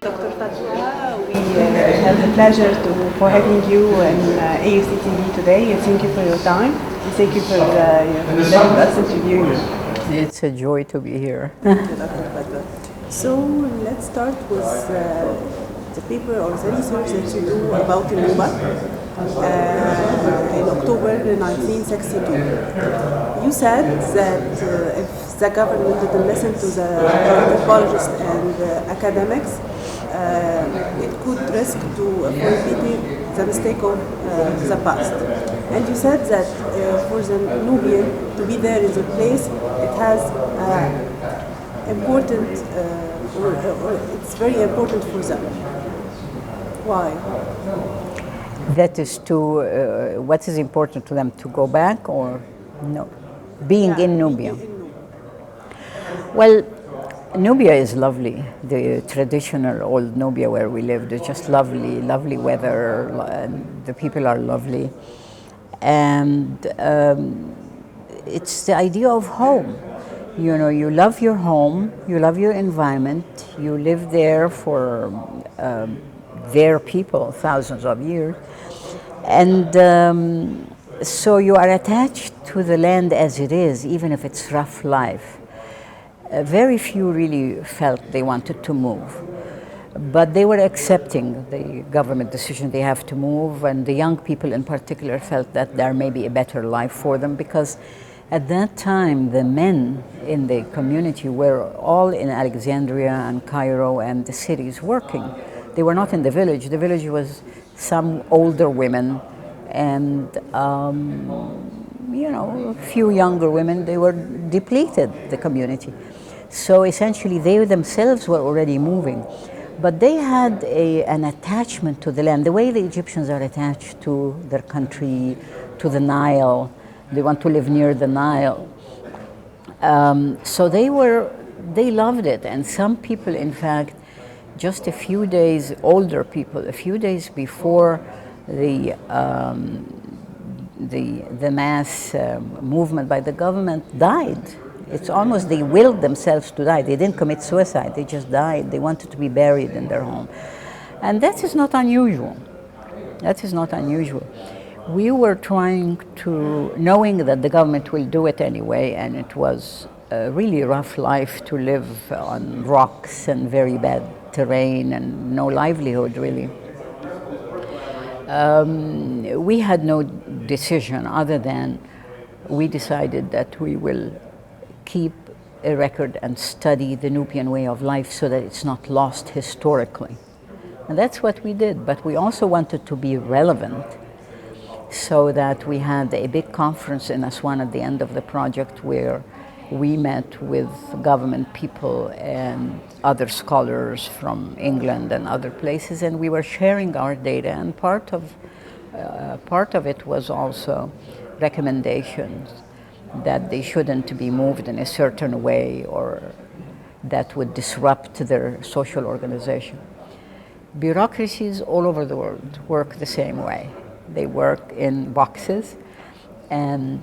Dr. Fadwa, we have the pleasure for having you on AUCTV today. Thank you for your time. Thank you for letting us interview you. It's a joy to be here. Thank you, Dr. Fadwa. So let's start with the paper or the research that you do about Nuba in October 1962. You said that if the government didn't listen to the anthropologists and academics, it could risk to repeating the mistake of the past. And you said that for the Nubian to be there in the place, it has important, or it's very important for them. Why? That is to, what is important to them, to go back or no? Being in Nubia. Well, Nubia is lovely. The traditional old Nubia where we lived is just lovely, lovely weather. And the people are lovely. And it's the idea of home. You know, you love your home, you love your environment, you live there for their people, thousands of years. And so you are attached to the land as it is, even if it's rough life. Very few really felt they wanted to move, but they were accepting the government decision they have to move, and the young people in particular felt that there may be a better life for them, because at that time the men in the community were all in Alexandria and Cairo and the cities working. They were not in the village. The village was some older women and you know, a few younger women. They were depleted, the community. So essentially they themselves were already moving, but they had an attachment to the land, the way the Egyptians are attached to their country, to the Nile. They want to live near the Nile. So they loved it, and some people, in fact, just a few days, older people, a few days before the mass movement by the government, died. It's almost they willed themselves to die. They didn't commit suicide, they just died. They wanted to be buried in their home. And that is not unusual. That is not unusual. We were trying to, knowing that the government will do it anyway, and it was a really rough life to live on rocks and very bad terrain and no livelihood really. We had no decision other than we decided that we will keep a record and study the Nubian way of life so that it's not lost historically. And that's what we did, but we also wanted to be relevant, so that we had a big conference in Aswan at the end of the project where we met with government people and other scholars from England and other places, and we were sharing our data, and part of it was also recommendations that they shouldn't be moved in a certain way or that would disrupt their social organization. Bureaucracies all over the world work the same way. They work in boxes, and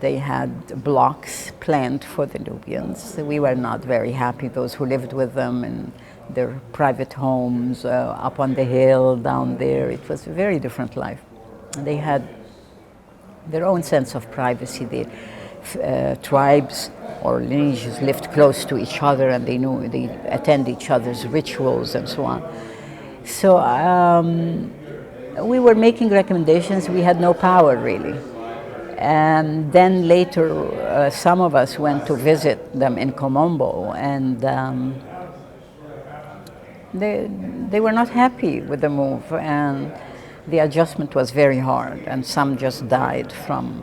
they had blocks planned for the Nubians. We were not very happy, those who lived with them in their private homes, up on the hill, down there. It was a very different life. They had their own sense of privacy. The tribes or lineages lived close to each other, and they knew they attend each other's rituals and so on. So we were making recommendations. We had no power really. And then later, some of us went to visit them in Komombo, and they were not happy with the move, and the adjustment was very hard, and some just died from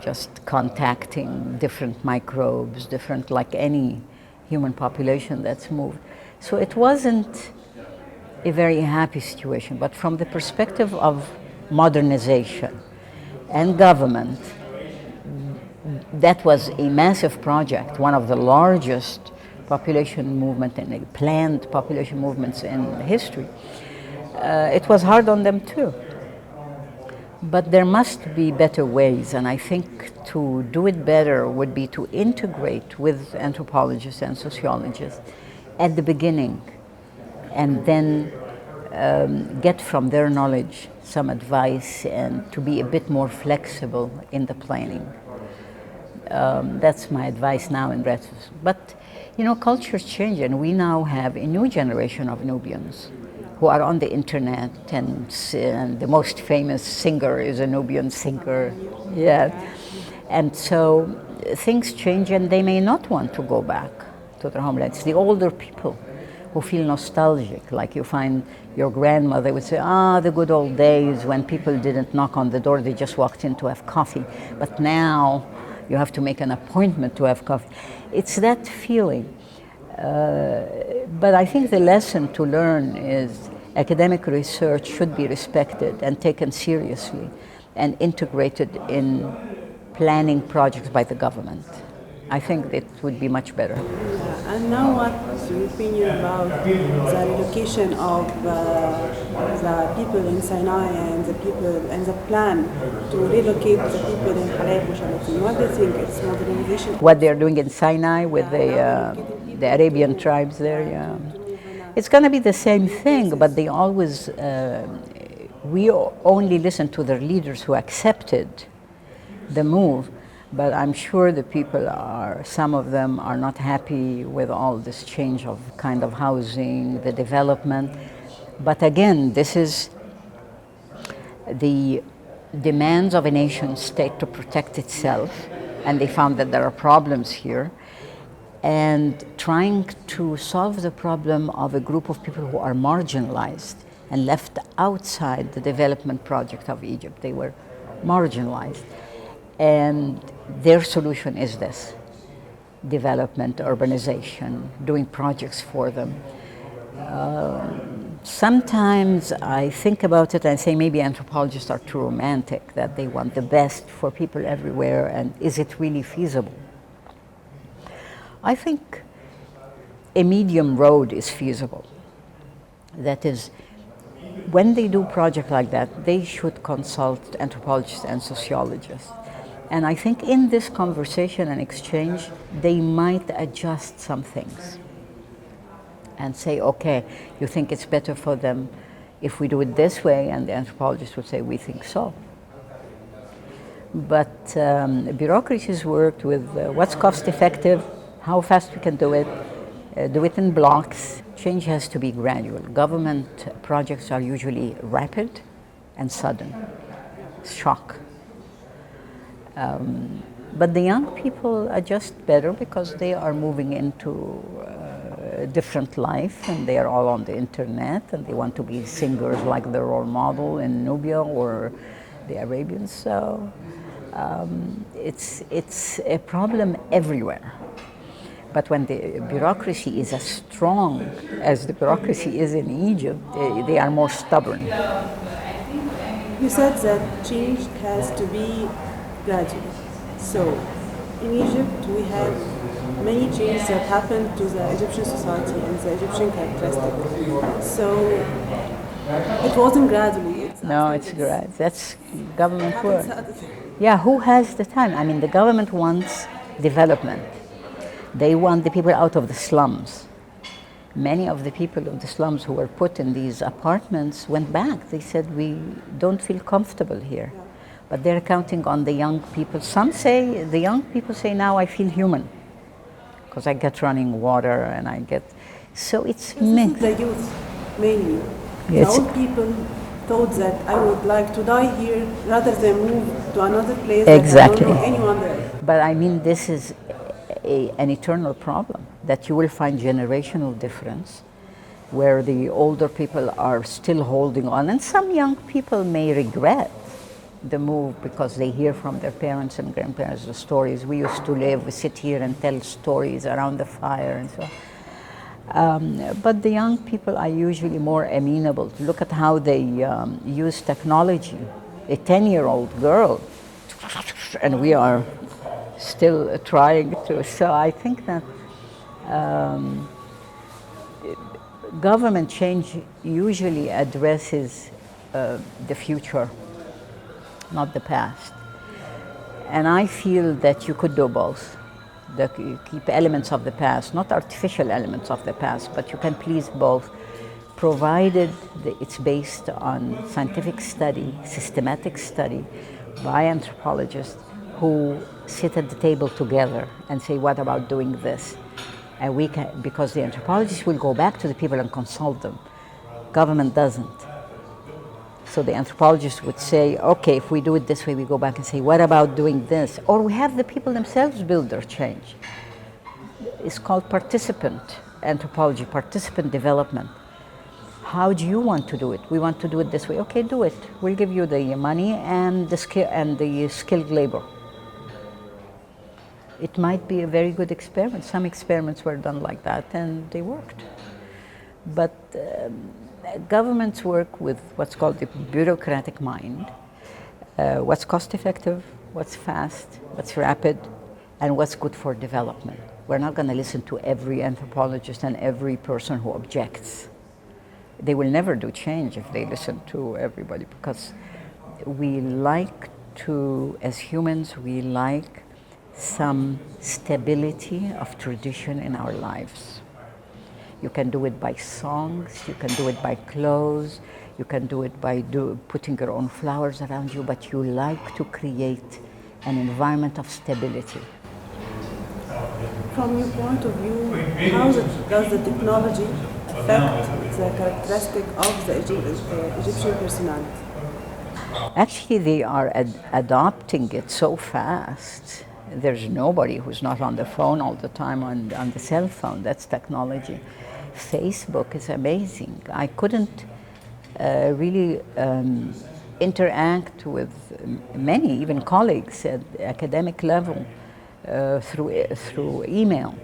just contacting different microbes, different, like any human population that's moved. So it wasn't a very happy situation, but from the perspective of modernization and government, that was a massive project, one of the largest population movement and planned population movements in history. It was hard on them too. But there must be better ways, and I think to do it better would be to integrate with anthropologists and sociologists at the beginning and then get from their knowledge some advice and to be a bit more flexible in the planning. That's my advice now in retrospect. But you know, cultures change, and we now have a new generation of Nubians who are on the internet, and the most famous singer is a Nubian singer. Yeah. And so things change, and they may not want to go back to their homeland. It's the older people who feel nostalgic, like you find your grandmother would say, the good old days when people didn't knock on the door, they just walked in to have coffee. But now you have to make an appointment to have coffee. It's that feeling. But I think the lesson to learn is academic research should be respected and taken seriously and integrated in planning projects by the government. I think that would be much better. Yeah. And now what's your opinion about the relocation of the people in Sinai and the people and the plan to relocate the people in Halab and Shalatin? What do you think? It's modernization? What they're doing in Sinai with the Arabian tribes there, yeah. It's going to be the same thing, but they always, we only listen to their leaders who accepted the move. But I'm sure the people some of them are not happy with all this change of kind of housing, the development. But again, this is the demands of a nation state to protect itself, and they found that there are problems here, and trying to solve the problem of a group of people who are marginalized and left outside the development project of Egypt. They were marginalized. And their solution is this: development, urbanization, doing projects for them. Sometimes I think about it and say maybe anthropologists are too romantic, that they want the best for people everywhere, and is it really feasible? I think a medium road is feasible. That is, when they do a project like that, they should consult anthropologists and sociologists. And I think in this conversation and exchange, they might adjust some things and say, okay, you think it's better for them if we do it this way? And the anthropologist would say, we think so. But bureaucracies worked with what's cost effective, how fast we can do it in blocks. Change has to be gradual. Government projects are usually rapid and sudden, shock. But the young people adjust better because they are moving into a different life, and they are all on the internet, and they want to be singers like their role model in Nubia or the Arabians. So it's a problem everywhere. But when the bureaucracy is as strong as the bureaucracy is in Egypt, they are more stubborn. You said that change has to be gradual. So in Egypt we have many changes that happened to the Egyptian society and the Egyptian characteristic. So it wasn't gradually. It's gradual. That's government work. Yeah, who has the time? I mean, the government wants development. They want the people out of the slums. Many of the people of the slums who were put in these apartments went back. They said, we don't feel comfortable here. But they're counting on the young people. The young people say, now I feel human, because I get running water and I get, so it's mixed. The youth, mainly. The old people thought that I would like to die here rather than move to another place. Exactly. That I don't know anyone there. But I mean, this is an eternal problem, that you will find generational difference, where the older people are still holding on, and some young people may regret the move because they hear from their parents and grandparents the stories. We used to live, we sit here and tell stories around the fire and so on. But the young people are usually more amenable. Look at how they use technology. A 10-year-old girl, and we are still trying to. So I think that government change usually addresses the future, not the past. And I feel that you could do both. You keep elements of the past, not artificial elements of the past, but you can please both provided it's based on scientific study, systematic study by anthropologists who sit at the table together and say, what about doing this? And we can, because the anthropologists will go back to the people and consult them. Government doesn't. So the anthropologists would say, okay, if we do it this way, we go back and say, what about doing this? Or we have the people themselves build their change. It's called participant anthropology, participant development. How do you want to do it? We want to do it this way. Okay, do it. We'll give you the money and the skilled labor. It might be a very good experiment. Some experiments were done like that and they worked. But governments work with what's called the bureaucratic mind. What's cost effective, what's fast, what's rapid, and what's good for development. We're not going to listen to every anthropologist and every person who objects. They will never do change if they listen to everybody, because we like to, as humans, we like some stability of tradition in our lives. You can do it by songs, you can do it by clothes, you can do it by putting your own flowers around you, but you like to create an environment of stability. From your point of view, how does the technology affect the characteristic of the Egyptian personality? Actually, they are adopting it so fast. There's nobody who's not on the phone all the time, on the cell phone. That's technology. Facebook is amazing. I couldn't really interact with many, even colleagues at the academic level, through email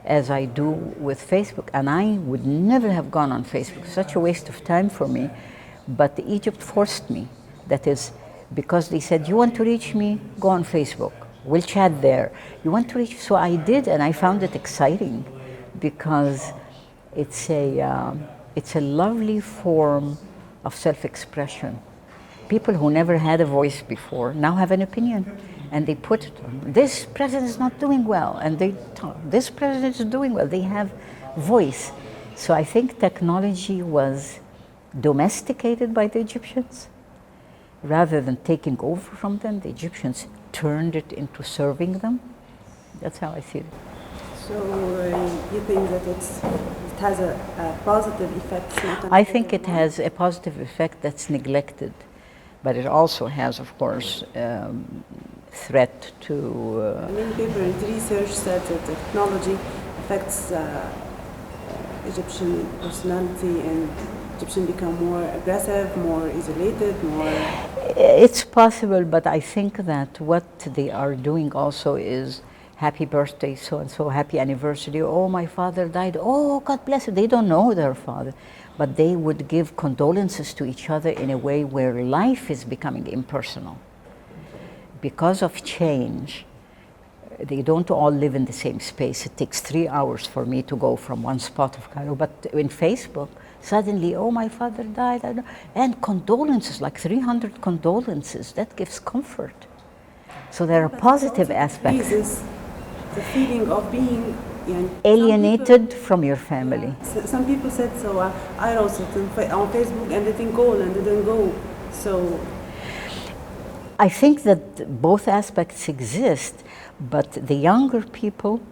as I do with Facebook, and I would never have gone on Facebook. Such a waste of time for me, but Egypt forced me. That is, because they said, you want to reach me, go on Facebook, we'll chat there. You want to reach, so I did, and I found it exciting because it's a lovely form of self-expression. People who never had a voice before now have an opinion. And they put, this president is not doing well, and they talk, this president is doing well. They have voice. So I think technology was domesticated by the Egyptians. Rather than taking over from them, the Egyptians turned it into serving them. That's how I see it. So you think that it has a positive effect? I think it has a positive effect that's neglected, but it also has, of course, threat to... Many people in research said that technology affects Egyptian personality, and Egyptians become more aggressive, more isolated, more... It's possible, but I think that what they are doing also is happy birthday, so-and-so, happy anniversary, oh, my father died, oh, God bless you. They don't know their father, but they would give condolences to each other in a way where life is becoming impersonal. Because of change, they don't all live in the same space. It takes 3 hours for me to go from one spot of Cairo, but in Facebook, suddenly, oh, my father died, and condolences, like 300 condolences, that gives comfort. So there are positive aspects. The feeling of being alienated from your family. Some people said, so I wrote it on Facebook and didn't call and didn't go, so... I think that both aspects exist, but the younger people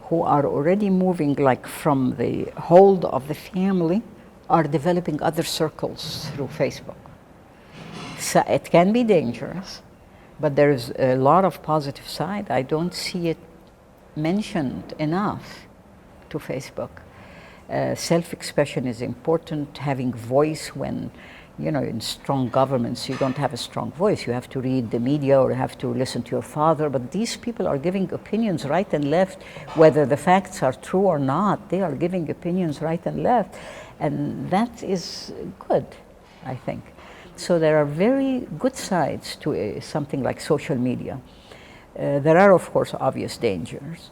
who are already moving like from the hold of the family are developing other circles through Facebook. So it can be dangerous, but there's a lot of positive side. I don't see it mentioned enough to Facebook. Self-expression is important, having voice when, you know, in strong governments, you don't have a strong voice. You have to read the media or have to listen to your father. But these people are giving opinions right and left, whether the facts are true or not. They are giving opinions right and left. And that is good, I think. So there are very good sides to something like social media. There are, of course, obvious dangers.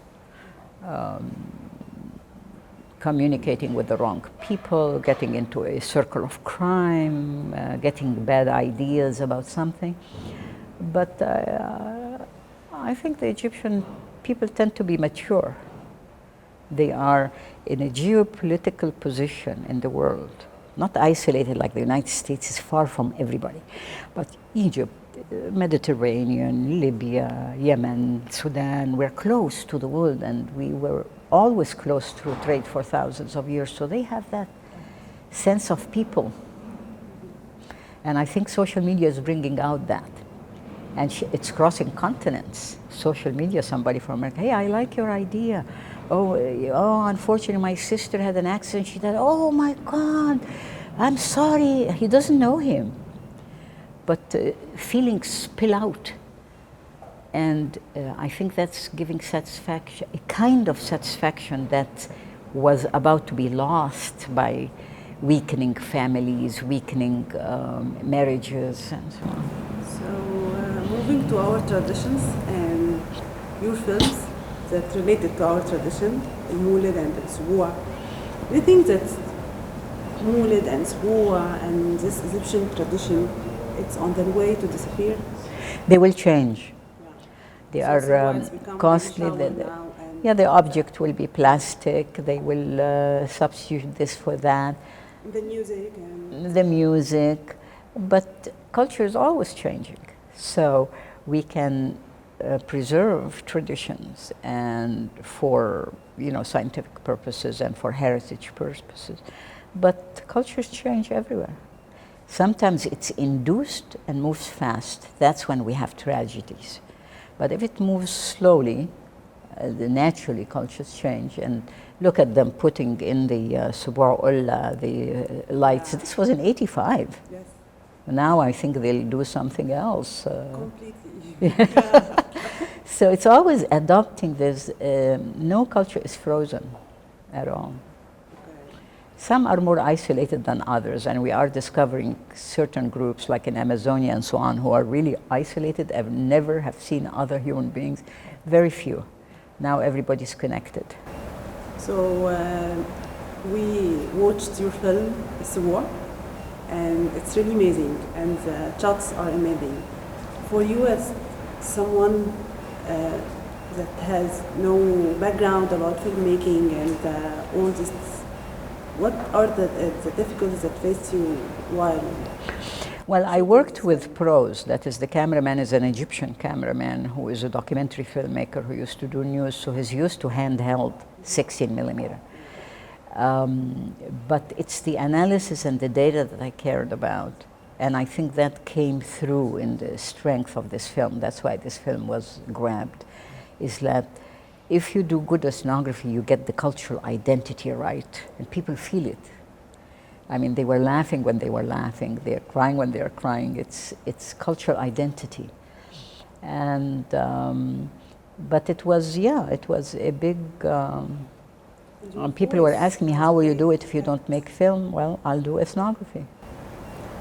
Communicating with the wrong people, getting into a circle of crime, getting bad ideas about something. But I think the Egyptian people tend to be mature. They are in a geopolitical position in the world, not isolated like the United States is far from everybody, but Egypt, Mediterranean, Libya, Yemen, Sudan, we're close to the world, and we were always close through trade for thousands of years, so they have that sense of people. And I think social media is bringing out that. And it's crossing continents. Social media, somebody from America, hey, I like your idea. Oh, unfortunately, my sister had an accident. She said, oh my God, I'm sorry. He doesn't know him. But feelings spill out. And I think that's giving satisfaction, a kind of satisfaction that was about to be lost by weakening families, weakening marriages, and so on. So, moving to our traditions and your films that related to our tradition, المولد and الأسبوع, do you think that مولد and أسبوع and this Egyptian tradition, it's on the way to disappear? They will change. They So are costly. The object will be plastic. They will substitute this for that. The music and the music, but culture is always changing. So we can preserve traditions and for scientific purposes and for heritage purposes, but cultures change everywhere. Sometimes it's induced and moves fast. That's when we have tragedies. But if it moves slowly, naturally cultures change. And look at them putting in the Subu'ullah, the lights. This was in '85. yes, Now I think they'll do something else. completely. So it's always adopting this. No culture is frozen at all. Some are more isolated than others, and we are discovering certain groups like in Amazonia and so on who are really isolated and never have seen other human beings. Very few. Now everybody's connected. So we watched your film Fadwa, and it's really amazing, and the shots are amazing. For you as someone that has no background about filmmaking and all this, what are the difficulties that face you while? Well, I worked with pros. That is, the cameraman is an Egyptian cameraman who is a documentary filmmaker who used to do news, so he's used to handheld 16 millimeter. But it's the analysis and the data that I cared about. And I think that came through in the strength of this film. That's why this film was grabbed, is that if you do good ethnography, you get the cultural identity right, and people feel it. I mean, they were laughing when they were laughing. They're crying when they're crying. It's cultural identity. And, but it was a big, people were asking me, how will you do it if you don't make film? Well, I'll do ethnography.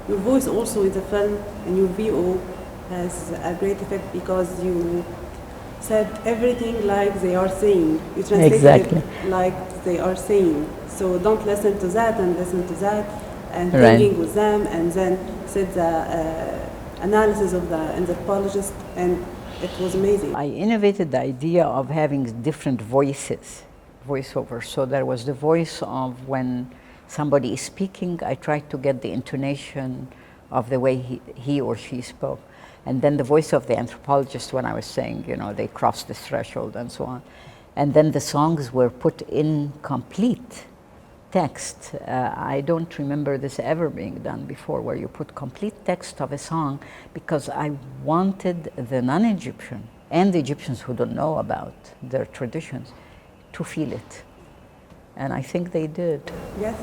Your voice also in the film and your VO has a great effect because you said everything like they are saying. You translated Exactly. it like they are saying. So don't listen to that and listen to that, and Right. thinking with them, and then said the analysis of the anthropologist, and it was amazing. I innovated the idea of having different voices, voiceover. So there was the voice of when somebody is speaking, I tried to get the intonation of the way he or she spoke. And then the voice of the anthropologist when I was saying, they crossed the threshold and so on. And then the songs were put in complete text. I don't remember this ever being done before, where you put complete text of a song, because I wanted the non-Egyptian and the Egyptians who don't know about their traditions to feel it. And I think they did. Yes.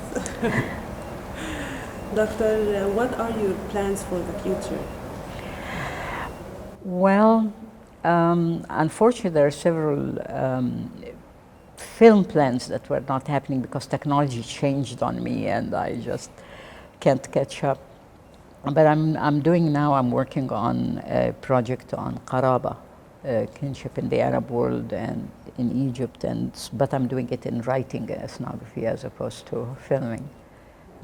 Doctor, what are your plans for the future? Well, unfortunately, there are several film plans that were not happening because technology changed on me and I just can't catch up. But I'm working on a project on Qaraba, kinship in the Arab world and in Egypt, but I'm doing it in writing ethnography as opposed to filming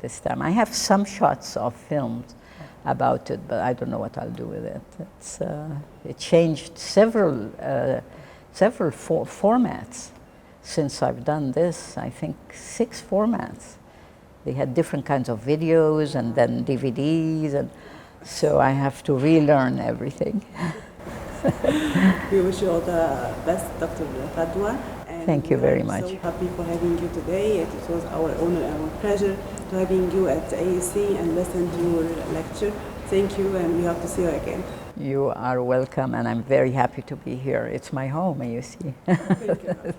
this time. I have some shots of films about it, but I don't know what I'll do with it. It changed several formats. since I've done this, I think 6 formats. They had different kinds of videos and then DVDs, and so I have to relearn everything. We wish you all the best, Dr. Fadwa. And Thank you very much. I'm so happy for having you today. It was our honor and our pleasure to having you at AUC and listen to your lecture. Thank you, and we hope to see you again. You are welcome, and I'm very happy to be here. It's my home, you see. Thank you.